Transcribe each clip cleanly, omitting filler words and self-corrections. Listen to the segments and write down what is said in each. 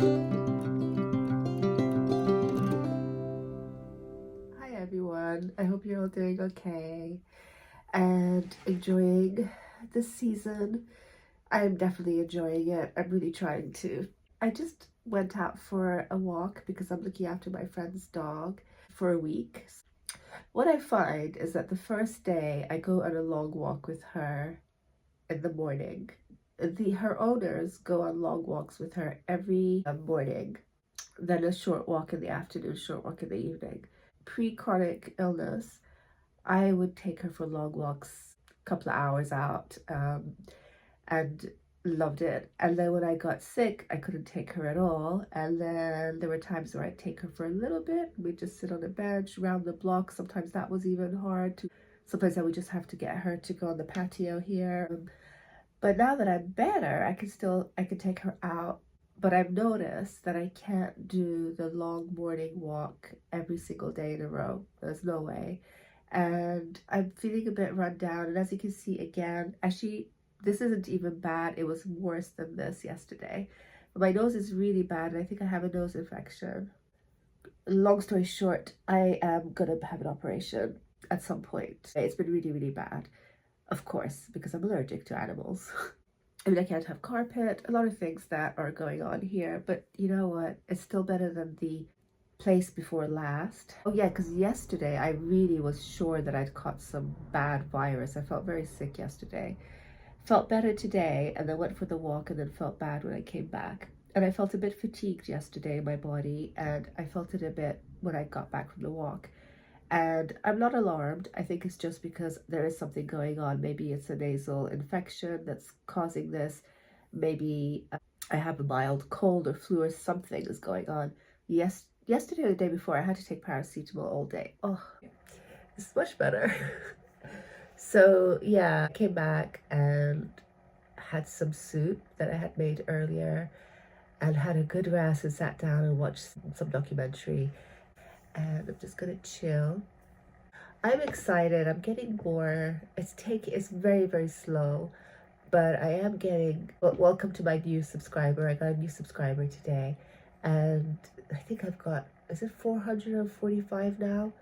Hi everyone, I hope you're all doing okay and enjoying this season. I'm definitely enjoying it. I'm really trying to. I just went out for a walk because I'm looking after my friend's dog for a week. What I find is that the first day I go on a long walk with her in the morning. Her owners go on long walks with her every morning, then a short walk in the afternoon, short walk in the evening. Pre-chronic illness, I would take her for long walks, a couple of hours out, and loved it. And then when I got sick, I couldn't take her at all. And then there were times where I'd take her for a little bit. We'd just sit on a bench round the block. Sometimes that was even hard to. Sometimes I would just have to get her to go on the patio here. But now that I'm better, I can take her out. But I've noticed that I can't do the long morning walk every single day in a row. There's no way. And I'm feeling a bit run down. And as you can see again, actually, this isn't even bad. It was worse than this yesterday. But my nose is really bad, and I think I have a nose infection. Long story short, I am gonna have an operation at some point. It's been really, really bad, of course, because I'm allergic to animals. I mean, I can't have carpet, a lot of things that are going on here, but you know what? It's still better than the place before last. Oh yeah, because yesterday I really was sure that I'd caught some bad virus. I felt very sick yesterday. Felt better today, and then went for the walk and then felt bad when I came back. And I felt a bit fatigued yesterday in my body, and I felt it a bit when I got back from the walk. And I'm not alarmed. I think it's just because there is something going on. Maybe it's a nasal infection that's causing this. Maybe I have a mild cold or flu or something is going on. Yesterday or the day before, I had to take paracetamol all day. Oh, it's much better. So yeah, I came back and had some soup that I had made earlier and had a good rest and sat down and watched some documentary. And I'm just gonna chill. I'm excited. I'm getting more. It's very, very slow, but I am getting. Well, welcome to my new subscriber. I got a new subscriber today, and I think I've got. Is it 445 now?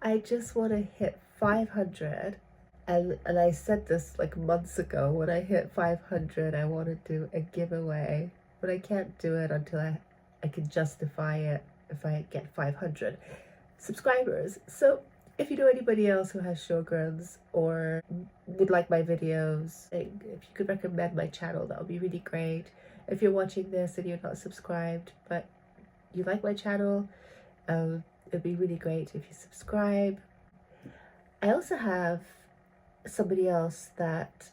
I just want to hit 500, and I said this like months ago. When I hit 500, I want to do a giveaway, but I can't do it until I can justify it if I get 500 subscribers. So if you know anybody else who has Sjogrens or would like my videos, if you could recommend my channel, that would be really great. If you're watching this and you're not subscribed, but you like my channel, it'd be really great if you subscribe. I also have somebody else that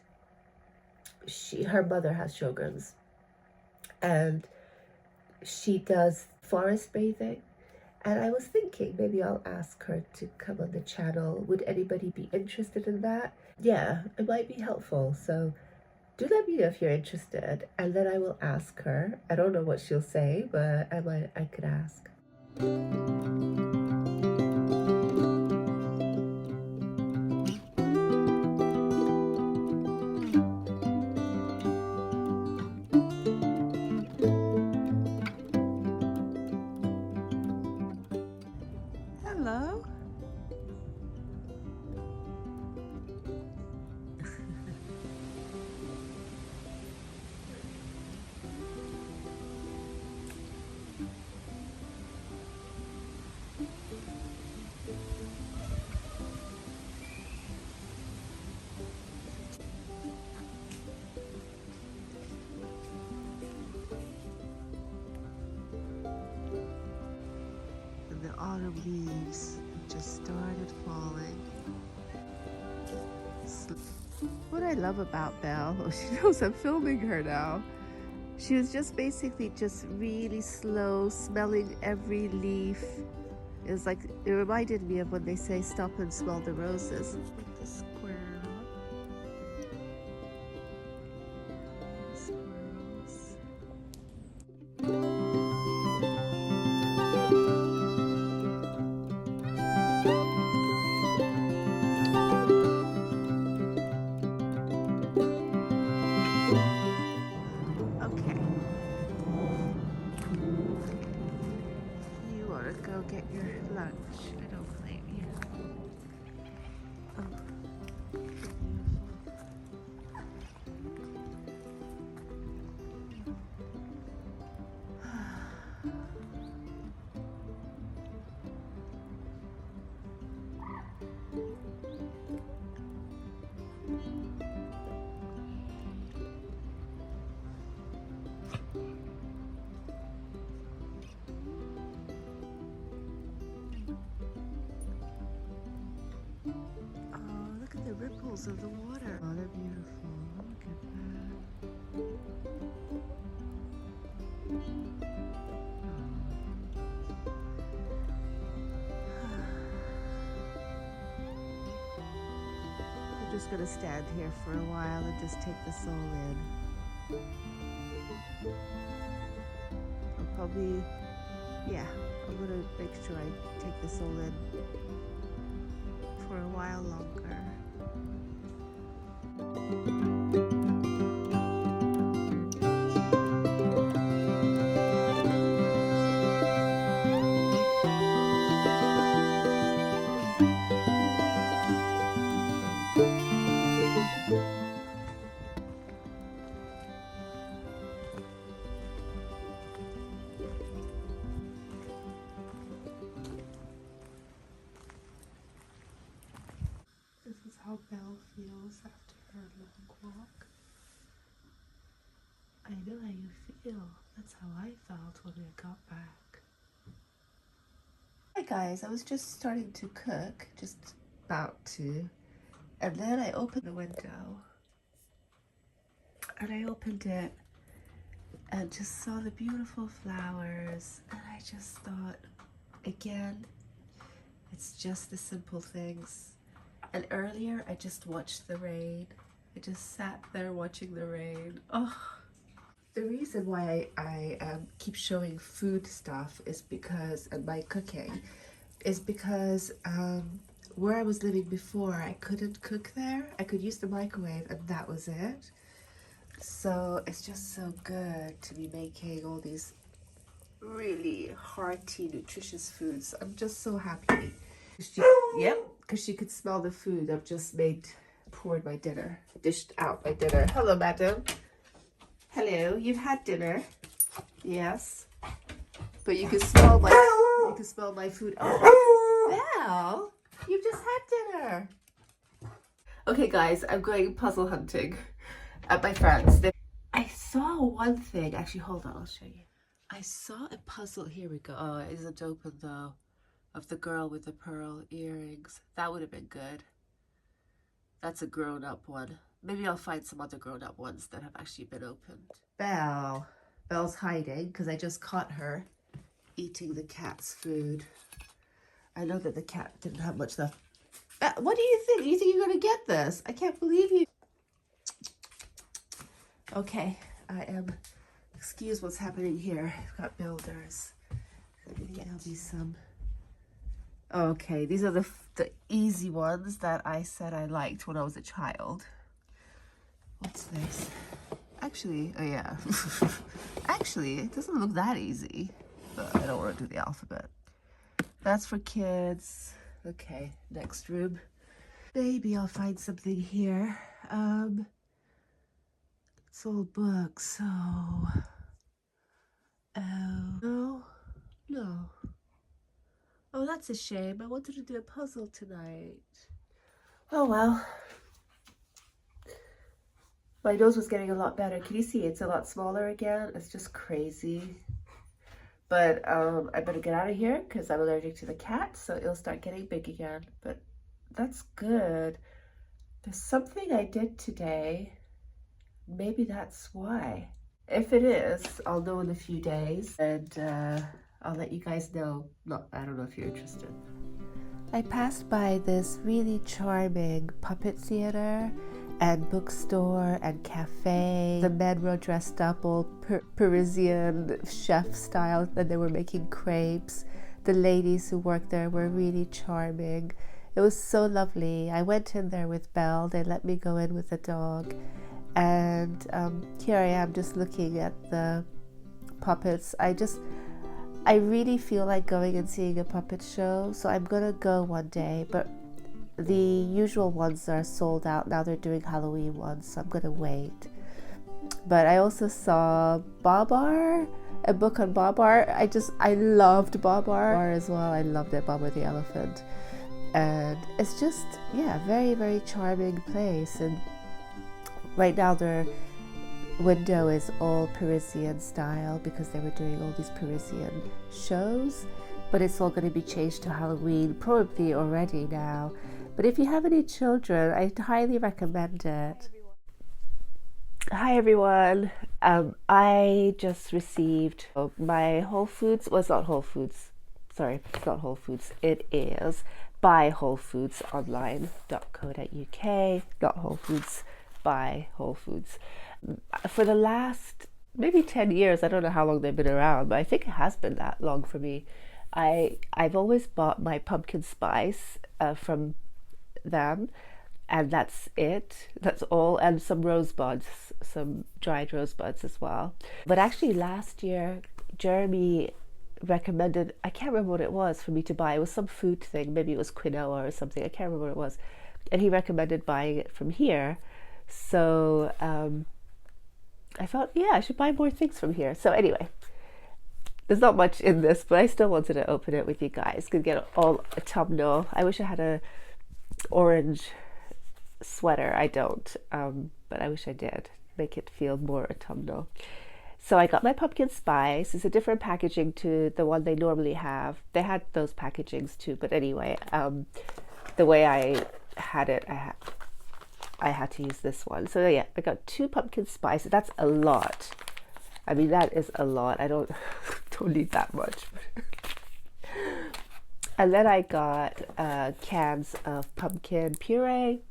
her mother has Sjogrens, and she does forest bathing. And I was thinking maybe I'll ask her to come on the channel. Would anybody be interested in that? Yeah, it might be helpful. So do let me know if you're interested, and then I will ask her. I don't know what she'll say, but I could ask. Hello. The autumn leaves just started falling. What I love about Belle, she knows I'm filming her now. She was just basically just really slow, smelling every leaf. It was like, it reminded me of when they say stop and smell the roses. The squirrel. Squirrels. Okay. go get your lunch. I don't blame you. Oh. Look at the ripples of the water. Oh, they're beautiful. Look at that. I'm just gonna stand here for a while and just take this all in. I'll probably, yeah, I'm gonna make sure I take this all in for a while longer. This is how Belle feels after her long walk. I know how you feel. That's how I felt when I got back. Hi guys, I was just starting to cook, just about to, and then I opened the window and I opened it and just saw the beautiful flowers, and I just thought, again, it's just the simple things. And earlier I just watched the rain. I just sat there watching the rain. Oh. The reason why I keep showing food stuff is because, and my cooking, is because where I was living before, I couldn't cook there. I could use the microwave and that was it. So it's just so good to be making all these really hearty, nutritious foods. I'm just so happy. Yep, because she could smell the food I've just poured my dinner, dished out my dinner. Hello, madam. Hello, you've had dinner. Yes. But you can smell my food. Oh, Belle, you've just had dinner. Okay guys, I'm going puzzle hunting at my friend's. I saw one thing, actually hold on, I'll show you. I saw a puzzle, here we go. Oh, it isn't open though, of the girl with the pearl earrings. That would have been good. That's a grown-up one. Maybe I'll find some other grown-up ones that have actually been opened. Belle's hiding because I just caught her eating the cat's food. I know that the cat didn't have much left. What do you think? Do you think you're going to get this? I can't believe you. Okay, I am. Excuse what's happening here. I've got builders. There'll be some. Okay, these are the easy ones that I said I liked when I was a child. What's this? Actually, oh yeah. Actually, it doesn't look that easy. But I don't want to do the alphabet. That's for kids. Okay, next room. Maybe I'll find something here. It's all books, so... Oh, no. Oh, that's a shame. I wanted to do a puzzle tonight. Oh, well. My nose was getting a lot better. Can you see it's a lot smaller again? It's just crazy. But I better get out of here because I'm allergic to the cat, so it'll start getting big again. But that's good. There's something I did today. Maybe that's why. If it is, I'll know in a few days, and I'll let you guys know. No, I don't know if you're interested. I passed by this really charming puppet theater and bookstore and cafe. The men were dressed up all Parisian chef style, and they were making crepes. The ladies who worked there were really charming. It was so lovely. I went in there with Belle. They let me go in with the dog. And here I am just looking at the puppets. I I really feel like going and seeing a puppet show, so I'm gonna go one day, but the usual ones are sold out. Now they're doing Halloween ones, so I'm gonna wait. But I also saw Babar, a book on Babar. I loved Babar as well. I loved it, Babar the elephant. And it's just, yeah, very, very charming place. And right now their window is all Parisian style because they were doing all these Parisian shows. But it's all going to be changed to Halloween, probably already now. But if you have any children, I highly recommend it. Hi everyone. I just received my Whole Foods. Well, it's not Whole Foods. Sorry, it's not Whole Foods. It is buywholefoodsonline.co.uk. Not Whole Foods, buy Whole Foods. For the last maybe 10 years, I don't know how long they've been around, but I think it has been that long for me. I've always bought my pumpkin spice from them, and that's it. That's all, and some rosebuds, some dried rosebuds as well. But actually last year Jeremy recommended, I can't remember what it was for me to buy. It was some food thing, maybe it was quinoa or something, I can't remember what it was, and he recommended buying it from here. So I thought, yeah, I should buy more things from here. So anyway, there's not much in this, but I still wanted to open it with you guys. Could get all autumnal. I wish I had a orange sweater. I don't, but I wish I did. Make it feel more autumnal. So I got my pumpkin spice. It's a different packaging to the one they normally have. They had those packagings too, but anyway, the way I had it, I had to use this one. So yeah, I got 2 pumpkin spice. That's a lot. I mean, that is a lot. I don't need that much. And then I got cans of pumpkin puree.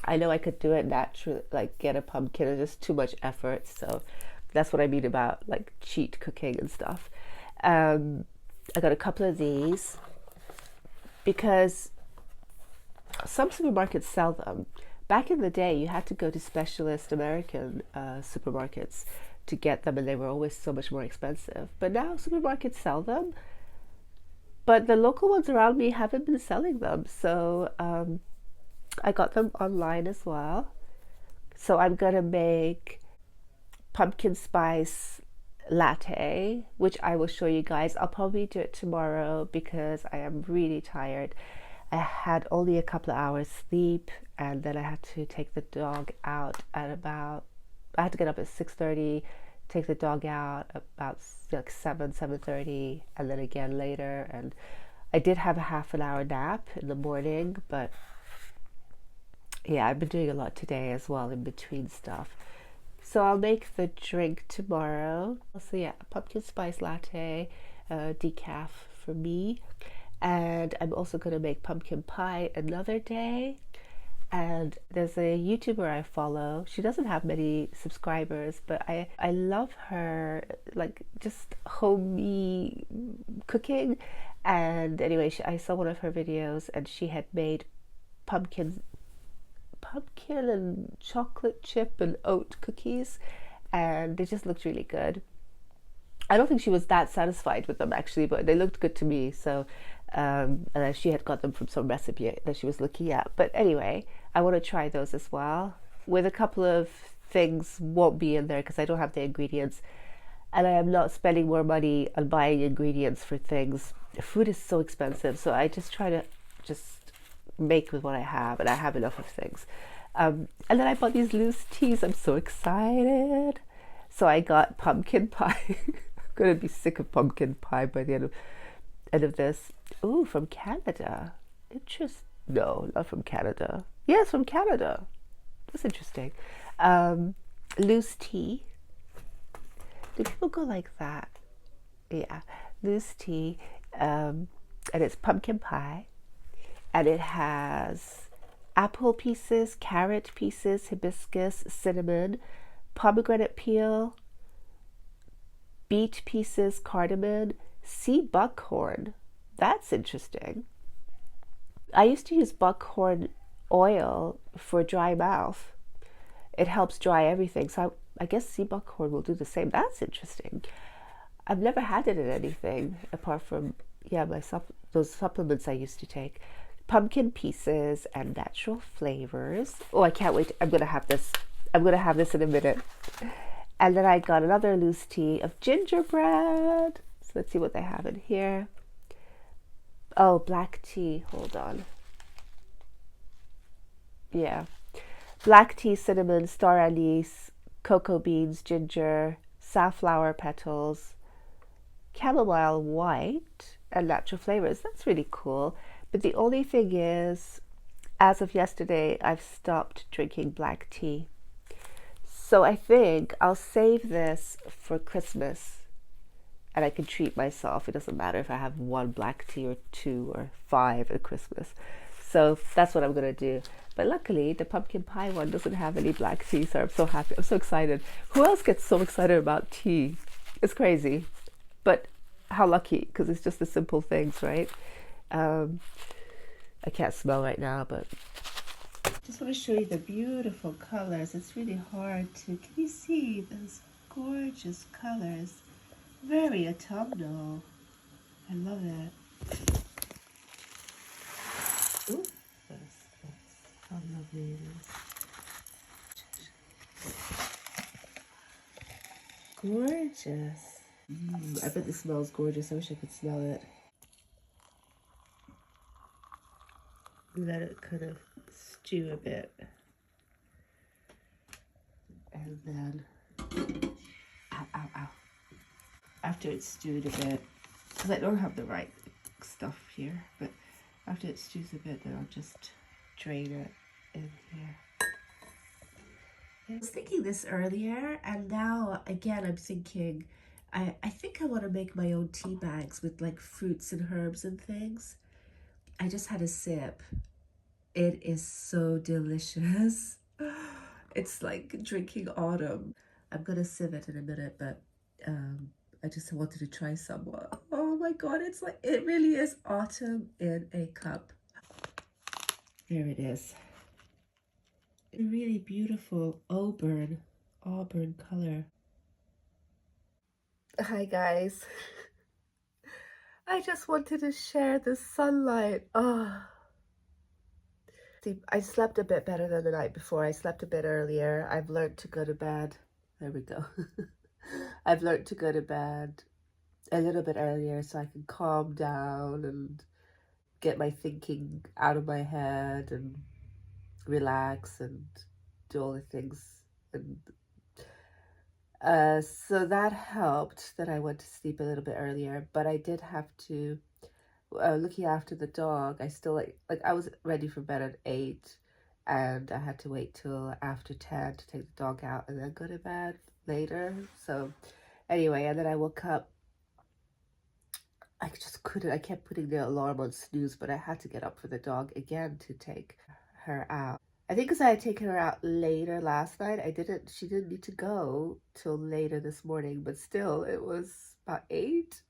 I know I could do it naturally, like get a pumpkin. It's just too much effort. So that's what I mean about like cheat cooking and stuff. I got a couple of these because some supermarkets sell them. Back in the day, you had to go to specialist American supermarkets to get them, and they were always so much more expensive. But now supermarkets sell them, but the local ones around me haven't been selling them. So I got them online as well. So I'm gonna make pumpkin spice latte, which I will show you guys. I'll probably do it tomorrow because I am really tired. I had only a couple of hours sleep, and then I had to take the dog out at about, I had to get up at 6:30, take the dog out about like 7:30, and then again later. And I did have a half an hour nap in the morning, but yeah, I've been doing a lot today as well in between stuff. So I'll make the drink tomorrow. So yeah, pumpkin spice latte, decaf for me. And I'm also going to make pumpkin pie another day. And there's a YouTuber I follow. She doesn't have many subscribers, but I love her, like just homey cooking. And anyway, I saw one of her videos, and she had made pumpkin and chocolate chip and oat cookies, and they just looked really good. I don't think she was that satisfied with them actually, but they looked good to me. So and she had got them from some recipe that she was looking at. But anyway, I want to try those as well. With a couple of things won't be in there because I don't have the ingredients, and I am not spending more money on buying ingredients for things. Food is so expensive, so I just try to just make with what I have, and I have enough of things. And then I bought these loose teas. I'm so excited. So I got pumpkin pie. I'm gonna be sick of pumpkin pie by the end of this. Ooh, from Canada. No, not from Canada. Yes, from Canada. That's interesting. Loose tea. Do people go like that? Yeah, loose tea. And it's pumpkin pie. And it has apple pieces, carrot pieces, hibiscus, cinnamon, pomegranate peel, beet pieces, cardamom, sea buckhorn. That's interesting. I used to use buckhorn oil for dry mouth. It helps dry everything. So I guess sea buckhorn will do the same. That's interesting. I've never had it in anything apart from, yeah, those supplements I used to take. Pumpkin pieces and natural flavors. Oh, I can't wait. I'm gonna have this. I'm gonna have this in a minute. And then I got another loose tea of gingerbread. So let's see what they have in here. Oh, black tea. Hold on. Yeah. Black tea, cinnamon, star anise, cocoa beans, ginger, safflower petals, chamomile white, and natural flavors. That's really cool. But the only thing is, as of yesterday, I've stopped drinking black tea. So I think I'll save this for Christmas and I can treat myself. It doesn't matter if I have one black tea or two or five at Christmas. So that's what I'm going to do. But luckily, the pumpkin pie one doesn't have any black tea, so I'm so happy. I'm so excited. Who else gets so excited about tea? It's crazy. But how lucky, because it's just the simple things, right? I can't smell right now, but just want to show you the beautiful colors. It's really hard to, can you see those gorgeous colors? Very autumnal. I love it. Ooh, that's how lovely it is. Gorgeous. I bet this smells gorgeous. I wish I could smell it. Let it kind of stew a bit. And then, ow, ow, ow. After it's stewed a bit, because I don't have the right stuff here, but after it stews a bit, then I'll just drain it in here. I was thinking this earlier, and now again I'm thinking, I think I want to make my own tea bags with like fruits and herbs and things. I just had a sip. It is so delicious. It's like drinking autumn. I'm gonna sieve it in a minute, but I just wanted to try some. Oh my god, it's like, it really is autumn in a cup. There it is. A really beautiful auburn color. Hi guys. I just wanted to share the sunlight. Oh. See, I slept a bit better than the night before. I slept a bit earlier. I've learned to go to bed. There we go. I've learned to go to bed a little bit earlier so I can calm down and get my thinking out of my head and relax and do all the things. And so that helped that I went to sleep a little bit earlier, but I did have to, looking after the dog, I still like I was ready for bed at 8 and I had to wait till after 10 to take the dog out and then go to bed later. So anyway, and then I woke up. I just couldn't, I kept putting the alarm on snooze, but I had to get up for the dog again to take her out. I think because I had taken her out later last night, she didn't need to go till later this morning, but still, it was about 8.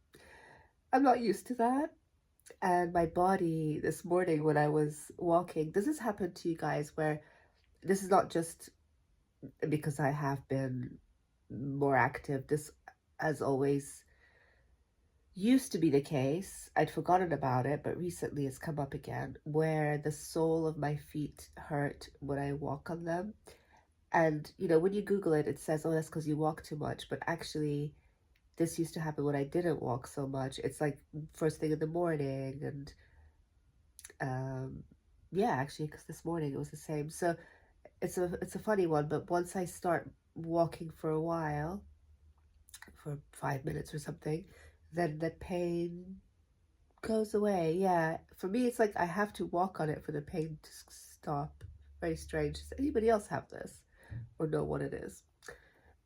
I'm not used to that. And my body this morning when I was walking, does this happen to you guys where this is not just because I have been more active, this has always used to be the case. I'd forgotten about it, but recently it's come up again, where the sole of my feet hurt when I walk on them. And, you know, when you Google it, it says, oh, that's because you walk too much. But actually, this used to happen when I didn't walk so much. It's like first thing in the morning. And yeah, actually, because this morning it was the same. So it's a funny one. But once I start walking for a while, for 5 minutes or something, then the pain goes away. Yeah, for me it's like I have to walk on it for the pain to stop. Very strange. Does anybody else have this or know what it is?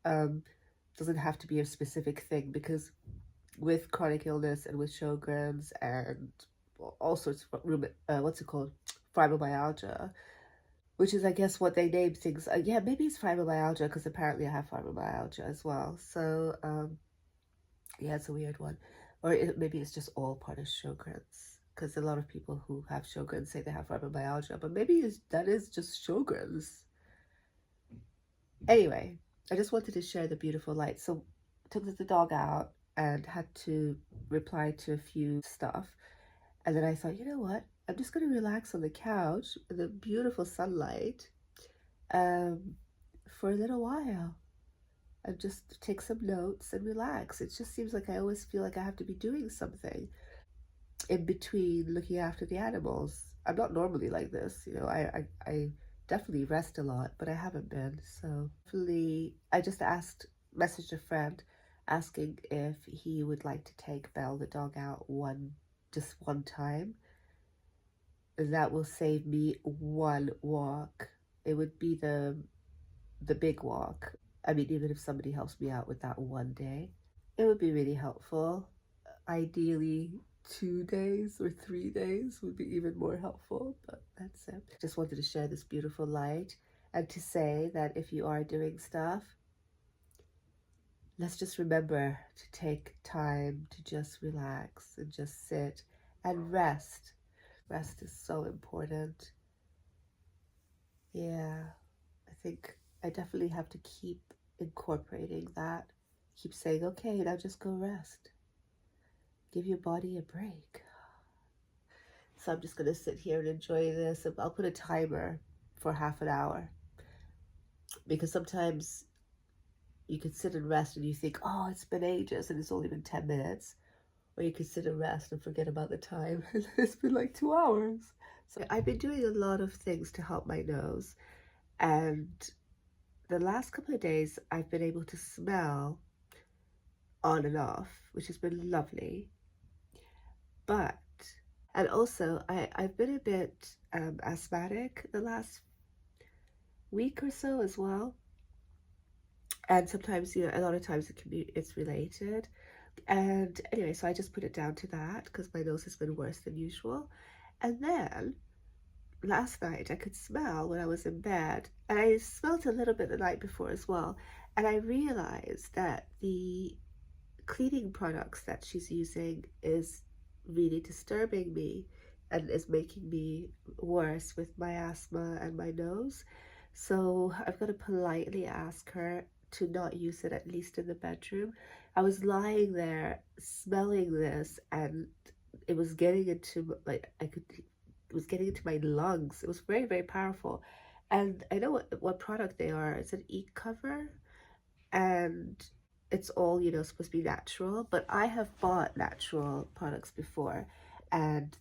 Doesn't have to be a specific thing, because with chronic illness and with Sjogren's and all sorts of what's it called, fibromyalgia, which is I guess what they name things. Yeah, maybe it's fibromyalgia because apparently I have fibromyalgia as well. So yeah, it's a weird one. Or maybe it's just all part of Sjogren's, because a lot of people who have Sjogren's say they have fibromyalgia, but maybe that is just Sjogren's. Anyway, I just wanted to share the beautiful light. So took the dog out, and had to reply to a few stuff. And then I thought, you know what? I'm just going to relax on the couch in the beautiful sunlight for a little while and just take some notes and relax. It just seems like I always feel like I have to be doing something in between looking after the animals. I'm not normally like this, you know. I definitely rest a lot, but I haven't been. So hopefully, I just messaged a friend asking if he would like to take Belle the dog out just one time. And that will save me one walk. It would be the big walk. I mean, even if somebody helps me out with that one day, it would be really helpful. Ideally, 2 days or 3 days would be even more helpful, but that's it. Just wanted to share this beautiful light and to say that if you are doing stuff, let's just remember to take time to just relax and just sit and rest. Rest is so important. Yeah, I think I definitely have to keep incorporating that. Keep saying, okay, now just go rest. Give your body a break. So I'm just going to sit here and enjoy this. I'll put a timer for half an hour. Because sometimes you can sit and rest and you think, oh, it's been ages and it's only been 10 minutes. Or you can sit and rest and forget about the time. It's been like 2 hours. So I've been doing a lot of things to help my nose. And the last couple of days, I've been able to smell on and off, which has been lovely. And also, I've been a bit asthmatic the last week or so as well. And sometimes, you know, a lot of times it's related. And anyway, so I just put it down to that because my nose has been worse than usual. And then last night I could smell when I was in bed, and I smelled a little bit the night before as well. And I realized that the cleaning products that she's using is really disturbing me and is making me worse with my asthma and my nose. So I've got to politely ask her to not use it, at least in the bedroom. I was lying there smelling this, and it was getting into it was getting into my lungs. It was very, very powerful. And I know what product they are. It's an e-cover, and it's all, you know, supposed to be natural, but I have bought natural products before, and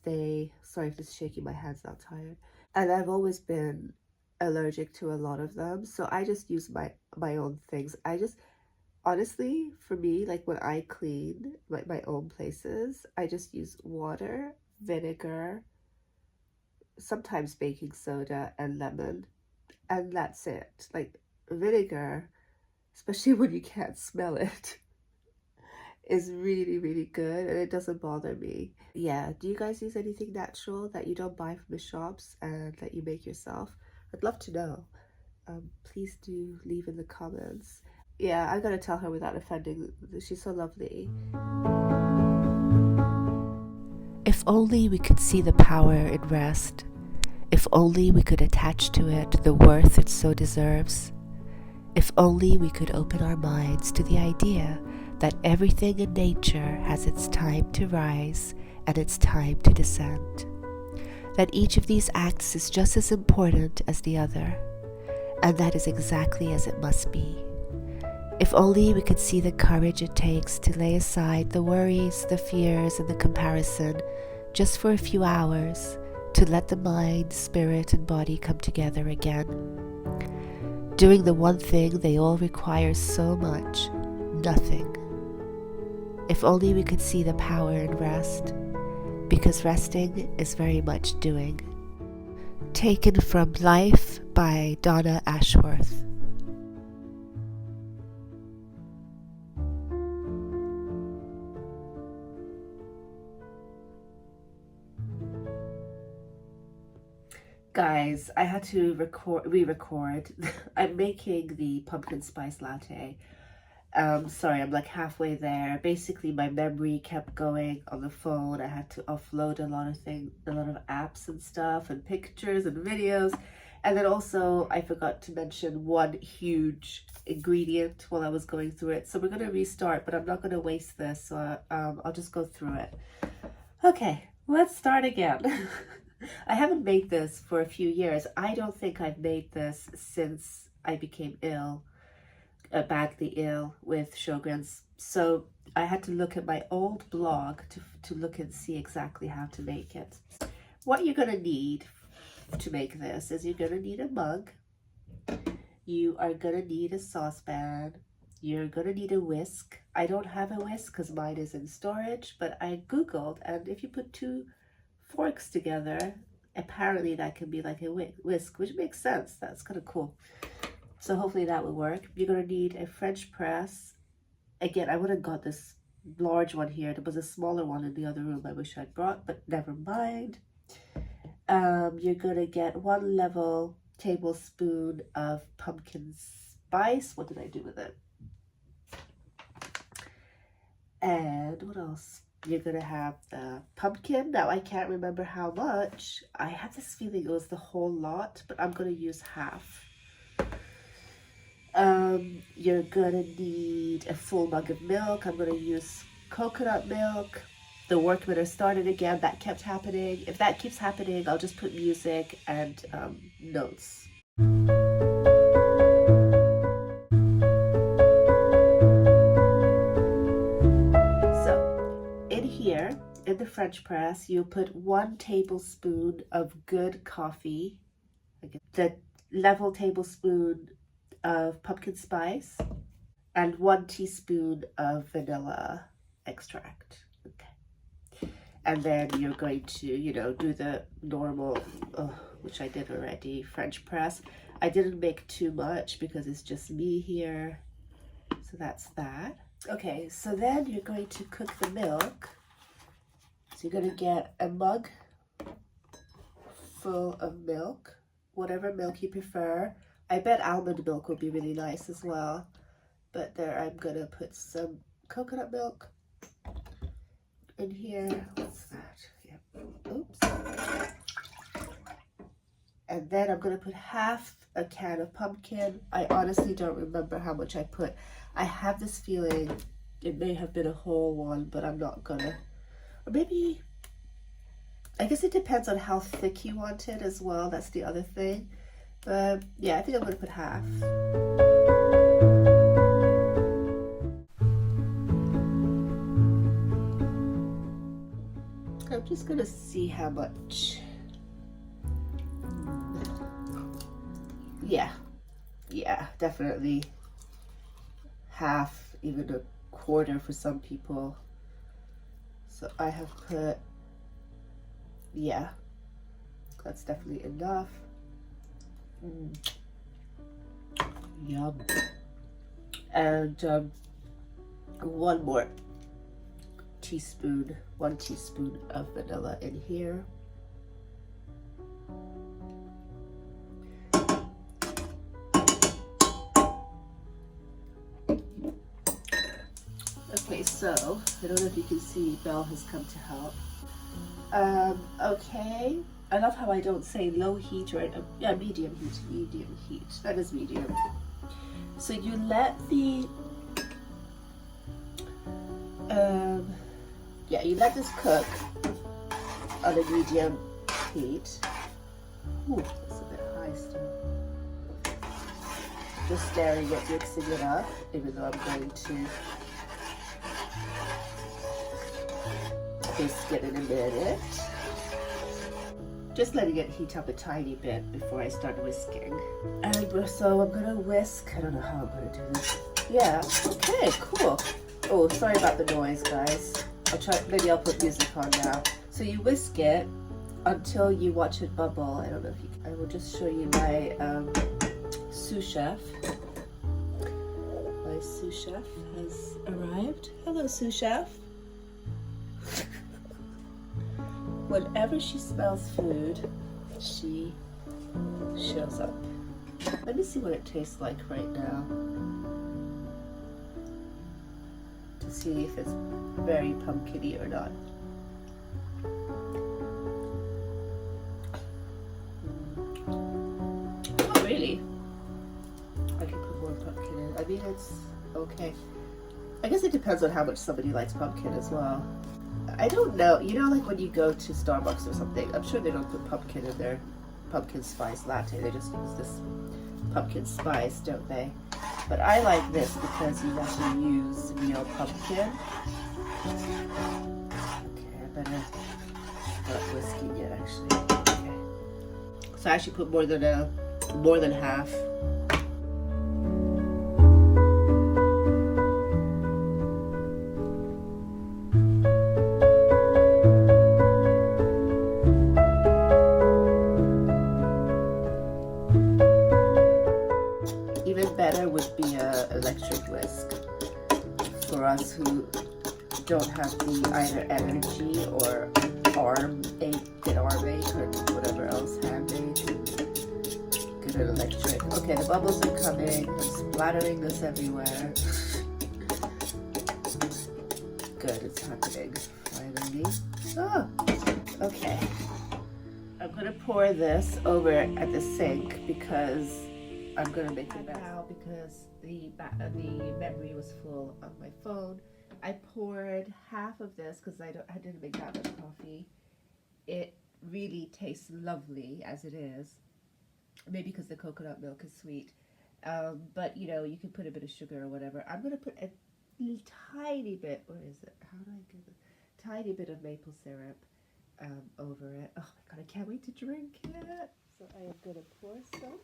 sorry if it's shaking, my hand's not tired, and I've always been allergic to a lot of them, so I just use my own things. Honestly, for me, like when I clean like my own places, I just use water, vinegar, sometimes baking soda, and lemon, and that's it. Like vinegar, especially when you can't smell it, is really, really good, and it doesn't bother me. Yeah, do you guys use anything natural that you don't buy from the shops and that you make yourself? I'd love to know. Please do leave in the comments. Yeah, I gotta tell her without offending. She's so lovely. If only we could see the power in rest. If only we could attach to it the worth it so deserves. If only we could open our minds to the idea that everything in nature has its time to rise and its time to descend. That each of these acts is just as important as the other, and that is exactly as it must be. If only we could see the courage it takes to lay aside the worries, the fears, and the comparison just for a few hours, to let the mind, spirit, and body come together again. Doing the one thing they all require so much, nothing. If only we could see the power in rest, because resting is very much doing. Taken from Life by Donna Ashworth. Guys, I had to re-record. I'm making the pumpkin spice latte. Sorry, I'm like halfway there. Basically, my memory kept going on the phone. I had to offload a lot of apps and stuff and pictures and videos. And then also I forgot to mention one huge ingredient while I was going through it. So we're going to restart, but I'm not going to waste this. So I'll just go through it. Okay, let's start again. I haven't made this for a few years. I don't think I've made this since I became ill, badly ill with Sjogren's. So I had to look at my old blog to look and see exactly how to make it. What you're going to need to make this is you're going to need a mug. You are going to need a saucepan. You're going to need a whisk. I don't have a whisk because mine is in storage, but I Googled, and if you put 2 forks together, apparently that can be like a whisk, which makes sense. That's kind of cool. So hopefully that will work. You're going to need a French press. Again, I would have got this large one here. There was a smaller one in the other room I wish I'd brought, but never mind. You're going to get 1 level tablespoon of pumpkin spice. What did I do with it? And what else? You're going to have the pumpkin. Now, I can't remember how much. I have this feeling it was the whole lot, but I'm going to use half. You're going to need a full mug of milk. I'm going to use coconut milk. The workmen are started again. That kept happening. If that keeps happening, I'll just put music and notes. In the French press, you put 1 tablespoon of good coffee, the level tablespoon of pumpkin spice, and 1 teaspoon of vanilla extract. Okay. And then you're going to, you know, do the normal, which I did already, French press. I didn't make too much because it's just me here. So that's that. Okay, so then you're going to cook the milk. So you're going to get a mug full of milk, whatever milk you prefer. I bet almond milk would be really nice as well. But there I'm going to put some coconut milk in here. What's that? Yep. Oops. And then I'm going to put half a can of pumpkin. I honestly don't remember how much I put. I have this feeling it may have been a whole one, but I'm not going to. Or maybe, I guess it depends on how thick you want it as well. That's the other thing. But yeah, I think I'm going to put half. I'm just going to see how much. Yeah, definitely half, even a quarter for some people. So I have put, yeah, that's definitely enough. Yum. And 1 more teaspoon, 1 teaspoon of vanilla in here. Okay, so I don't know if you can see, Belle has come to help. Okay, I love how I don't say low heat or medium heat. That is medium. So you let the you let this cook on a medium heat. Ooh, that's a bit high still. Just stirring it, mixing it up, even though I'm going to whisk it in a minute. Just letting it heat up a tiny bit before I start whisking. And so I'm gonna whisk. I don't know how I'm gonna do this. Yeah, okay, cool. Oh, sorry about the noise, guys. I'll try, maybe I'll put music on now. So you whisk it until you watch it bubble. I don't know if you can. I will just show you my sous chef. My sous chef has arrived. Hello, sous chef. Whenever she smells food, she shows up. Let me see what it tastes like right now to see if it's very pumpkin-y or not. really? I can put more pumpkin in. I mean, it's okay. I guess it depends on how much somebody likes pumpkin as well. I don't know. You know, like when you go to Starbucks or something, I'm sure they don't put pumpkin in their pumpkin spice latte. They just use this pumpkin spice, don't they? But I like this because you actually use real pumpkin. Okay, I better start whisking it actually. Okay. So I actually put more than half. Even better would be a electric whisk for us who don't have the either energy or arm ache or whatever else, hand ache. Get an electric. Okay, the bubbles are coming. I'm splattering this everywhere. Good, it's happening finally. Oh, okay. I'm gonna pour this over at the sink because I'm gonna make it now because the memory was full on my phone. I poured half of this because I didn't make that much coffee. It really tastes lovely as it is. Maybe because the coconut milk is sweet, but you know, you can put a bit of sugar or whatever. I'm gonna put a tiny bit. Where is it? How do I get it? Tiny bit of maple syrup over it. Oh my god, I can't wait to drink it. So I am gonna pour some.